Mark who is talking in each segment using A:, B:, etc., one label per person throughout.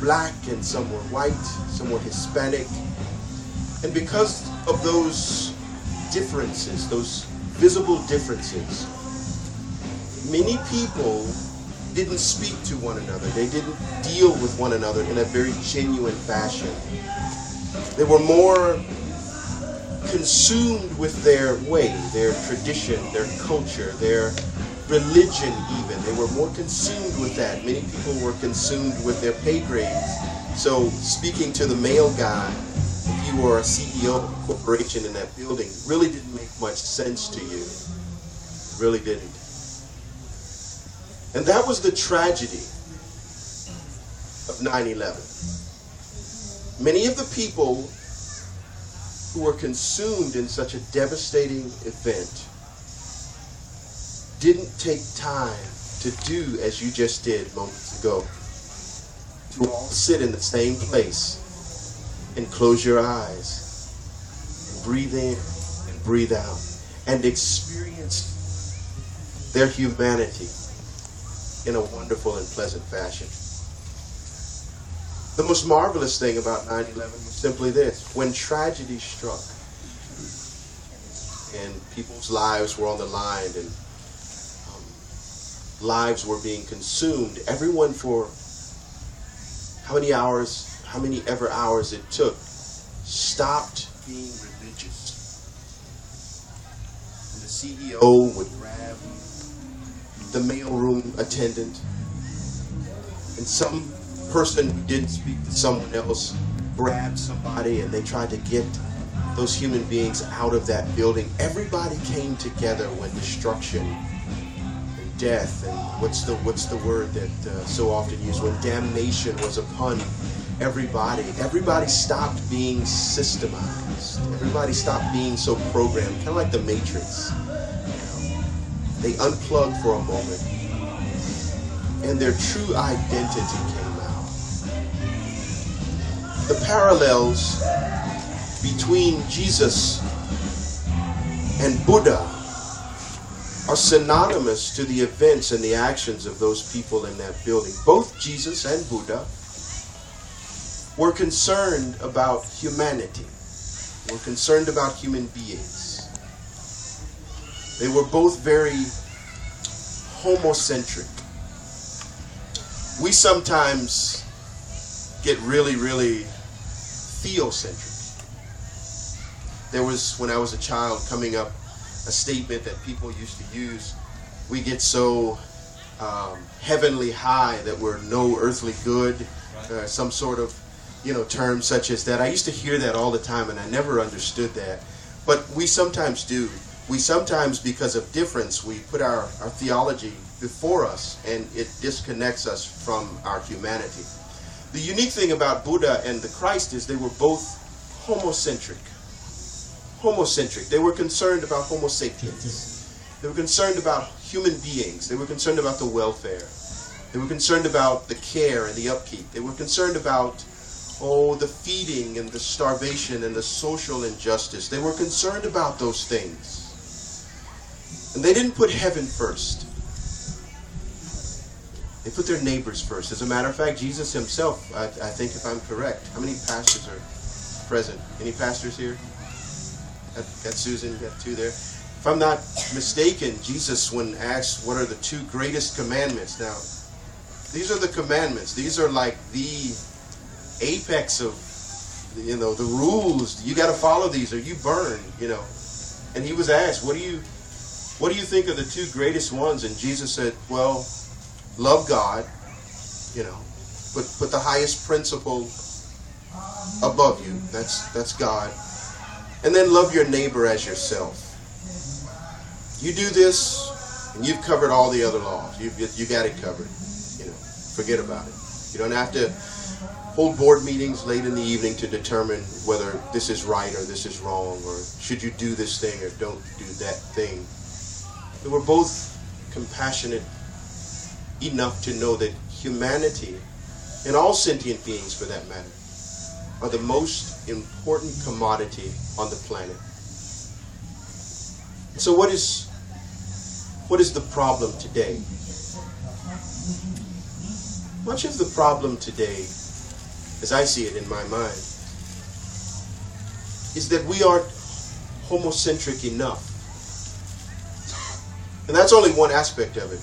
A: black and some were white, some were Hispanic. And because of those differences, those visible differences, many people didn't speak to one another. They didn't deal with one another in a very genuine fashion. They were more consumed with their way, their tradition, their culture, their religion even. They were more consumed with that. Many people were consumed with their pay grades. So speaking to the male guy, if you were a CEO of a corporation in that building, really didn't make much sense to you. Really didn't. And that was the tragedy of 9/11. Many of the people who were consumed in such a devastating event didn't take time to do as you just did moments ago. To all sit in the same place and close your eyes and breathe in and breathe out and experience their humanity in a wonderful and pleasant fashion. The most marvelous thing about 9/11 was simply this. When tragedy struck and people's lives were on the line and lives were being consumed, everyone for how many ever hours it took, stopped being religious. And the CEO would grab the mailroom attendant, and some person who didn't speak to someone else grabbed somebody, and they tried to get those human beings out of that building. Everybody came together when destruction and death and what's the word that so often used, when damnation was upon everybody. Everybody stopped being systemized. Everybody stopped being so programmed, kind of like the Matrix. They unplugged for a moment, and their true identity came out. The parallels between Jesus and Buddha are synonymous to the events and the actions of those people in that building. Both Jesus and Buddha were concerned about humanity, were concerned about human beings. They were both very homocentric. We sometimes get really, really theocentric. There was, when I was a child coming up, a statement that people used to use: we get so heavenly high that we're no earthly good, some sort of term such as that. I used to hear that all the time, and I never understood that. But we sometimes do. We sometimes, because of difference, we put our theology before us, and it disconnects us from our humanity. The unique thing about Buddha and the Christ is they were both homocentric. They were concerned about Homo sapiens. They were concerned about human beings. They were concerned about the welfare. They were concerned about the care and the upkeep. They were concerned about, the feeding and the starvation and the social injustice. They were concerned about those things. And they didn't put heaven first. They put their neighbors first. As a matter of fact, Jesus himself, I think if I'm correct, how many pastors are present? Any pastors here? Got Susan, got two there. If I'm not mistaken, Jesus, when asked what are the two greatest commandments, now, these are the commandments. These are like the apex of, the rules. You got to follow these or you burn, And he was asked, what do you think are the two greatest ones? And Jesus said, well, love God, put the highest principle above you. That's God. And then love your neighbor as yourself. You do this, and you've covered all the other laws. You got it covered. Forget about it. You don't have to hold board meetings late in the evening to determine whether this is right or this is wrong, or should you do this thing or don't do that thing. They were both compassionate enough to know that humanity, and all sentient beings for that matter, are the most important commodity on the planet. So what is the problem today? Much of the problem today as I see it in my mind, is that we aren't homocentric enough. And that's only one aspect of it.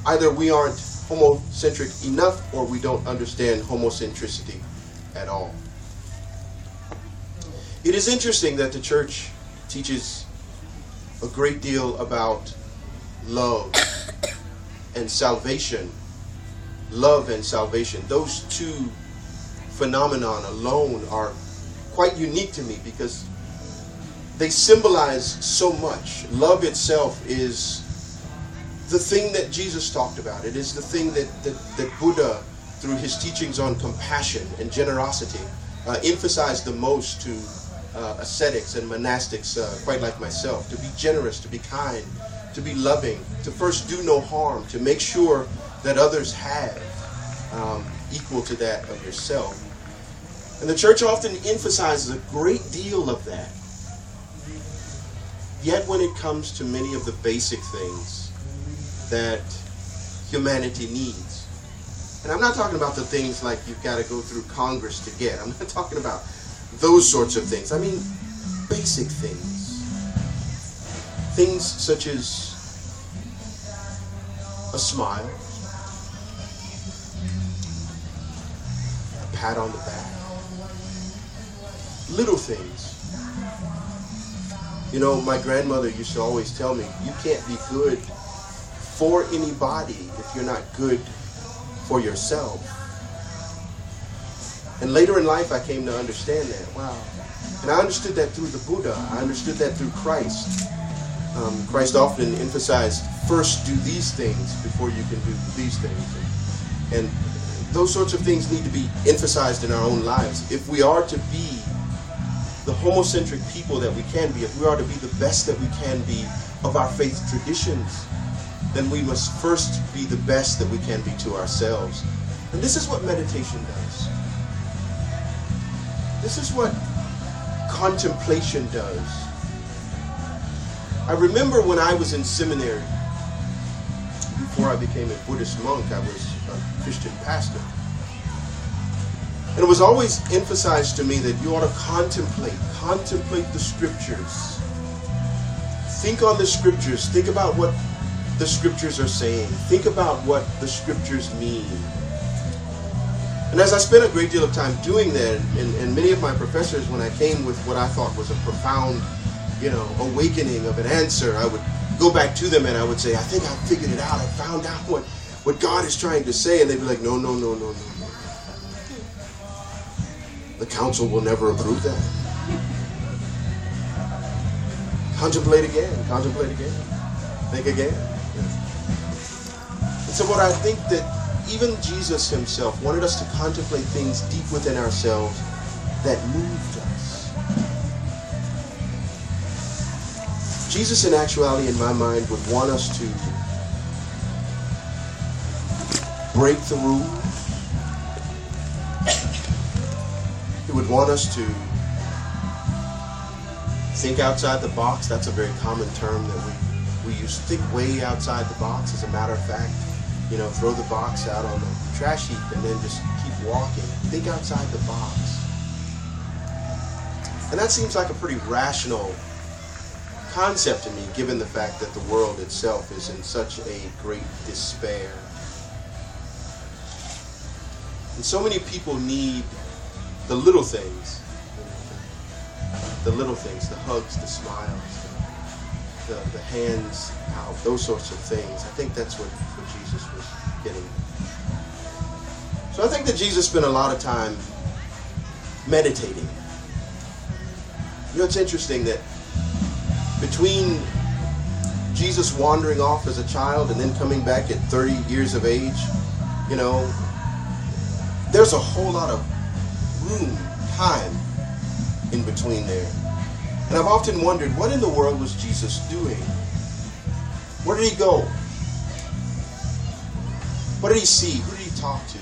A: Either we aren't homocentric enough or we don't understand homocentricity at all. It is interesting that the church teaches a great deal about love and salvation. Love and salvation. Those two phenomenon alone are quite unique to me because they symbolize so much. Love itself is the thing that Jesus talked about. It is the thing that Buddha, through his teachings on compassion and generosity, emphasized the most to ascetics and monastics, quite like myself, to be generous, to be kind, to be loving, to first do no harm, to make sure that others have equal to that of yourself. And the church often emphasizes a great deal of that. Yet when it comes to many of the basic things that humanity needs, and I'm not talking about the things like you've got to go through Congress to get. I'm not talking about those sorts of things. I mean basic things. Things such as a smile, a pat on the back, little things. You know, my grandmother used to always tell me, you can't be good for anybody if you're not good for yourself. And later in life I came to understand that. Wow. And I understood that through the Buddha. I understood that through Christ. Christ often emphasized, first do these things before you can do these things. And those sorts of things need to be emphasized in our own lives. If we are to be the homocentric people that we can be, if we are to be the best that we can be of our faith traditions, then we must first be the best that we can be to ourselves. And this is what meditation does. This is what contemplation does. I remember when I was in seminary, before I became a Buddhist monk, I was a Christian pastor. And it was always emphasized to me that you ought to contemplate the scriptures. Think on the scriptures. Think about what the scriptures are saying. Think about what the scriptures mean. And as I spent a great deal of time doing that, and many of my professors, when I came with what I thought was a profound, awakening of an answer, I would go back to them and I would say, I think I figured it out. I found out what God is trying to say. And they'd be like, no. The council will never approve that. Contemplate again. Think again. And so what I think that even Jesus himself wanted us to contemplate things deep within ourselves that moved us. Jesus, in actuality, in my mind, would want us to break the rules. He would want us to think outside the box. That's a very common term that we use. Think way outside the box. As a matter of fact, throw the box out on the trash heap and then just keep walking. Think outside the box. And that seems like a pretty rational concept to me, given the fact that the world itself is in such a great despair. And so many people need the little things. The little things, the hugs, the smiles, the hands out, those sorts of things. I think that's what Jesus was getting at. So I think that Jesus spent a lot of time meditating. It's interesting that between Jesus wandering off as a child and then coming back at 30 years of age, there's a whole lot of room, time in between there. And I've often wondered, what in the world was Jesus doing? Where did he go? What did he see? Who did he talk to?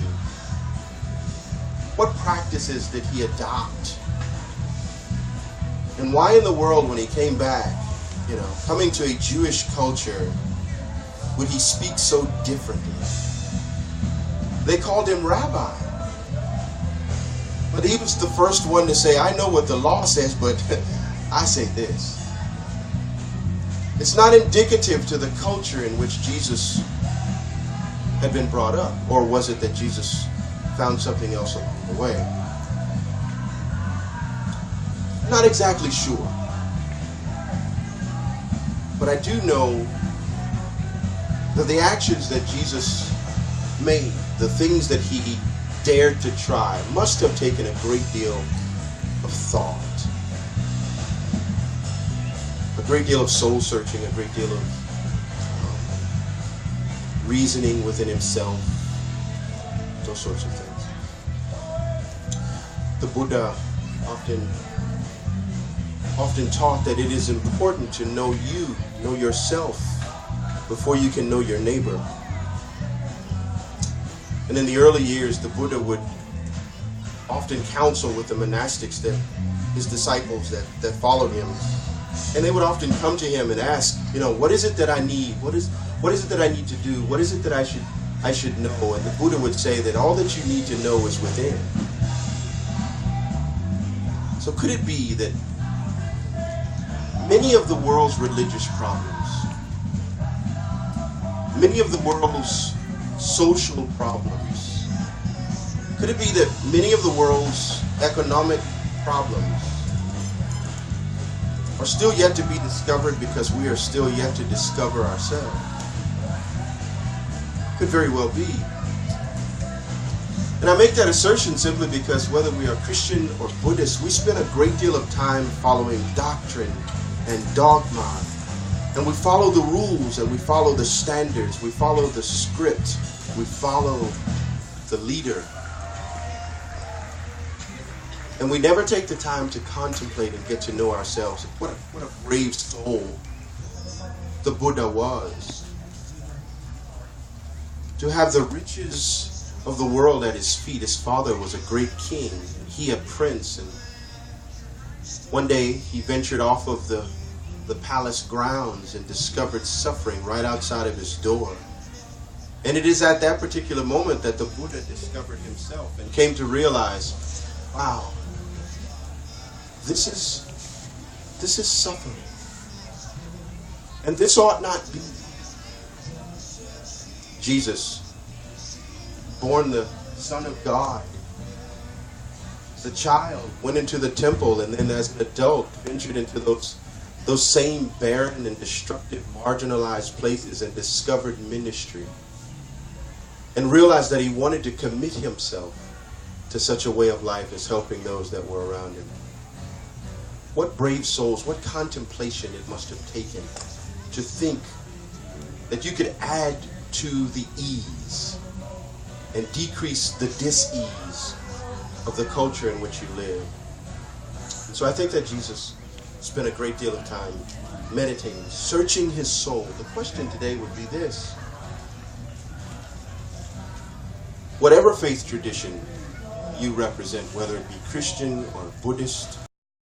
A: What practices did he adopt? And why in the world, when he came back, coming to a Jewish culture, would he speak so differently? They called him rabbi. But he was the first one to say, I know what the law says, but I say this. It's not indicative to the culture in which Jesus had been brought up. Or was it that Jesus found something else along the way? Not exactly sure. But I do know that the actions that Jesus made, the things that he dared to try, must have taken a great deal of thought. A great deal of soul searching, a great deal of reasoning within himself, those sorts of things. The Buddha often taught that it is important to know you, know yourself, before you can know your neighbor. And in the early years, the Buddha would often counsel with the monastics, that his disciples that followed him. And they would often come to him and ask, what is it that I need? What is it that I need to do? What is it that I should know? And the Buddha would say that all that you need to know is within. So could it be that many of the world's religious problems, many of the world's social problems, could it be that many of the world's economic problems are still yet to be discovered because we are still yet to discover ourselves? Could very well be. And I make that assertion simply because whether we are Christian or Buddhist, we spend a great deal of time following doctrine and dogma. And we follow the rules, and we follow the standards, we follow the script, we follow the leader. And we never take the time to contemplate and get to know ourselves. What a brave soul the Buddha was. To have the riches of the world at his feet. His father was a great king, he a prince. And one day he ventured off of the palace grounds and discovered suffering right outside of his door. And it is at that particular moment that the Buddha discovered himself and came to realize, wow, this is suffering. And this ought not be. Jesus, born the Son of God, as a child, went into the temple, and then as an adult ventured into those same barren and destructive, marginalized places and discovered ministry. And realized that he wanted to commit himself to such a way of life as helping those that were around him. What brave souls, what contemplation it must have taken to think that you could add to the ease and decrease the dis-ease of the culture in which you live. And so I think that Jesus spent a great deal of time meditating, searching his soul. The question today would be this: whatever faith tradition you represent, whether it be Christian or Buddhist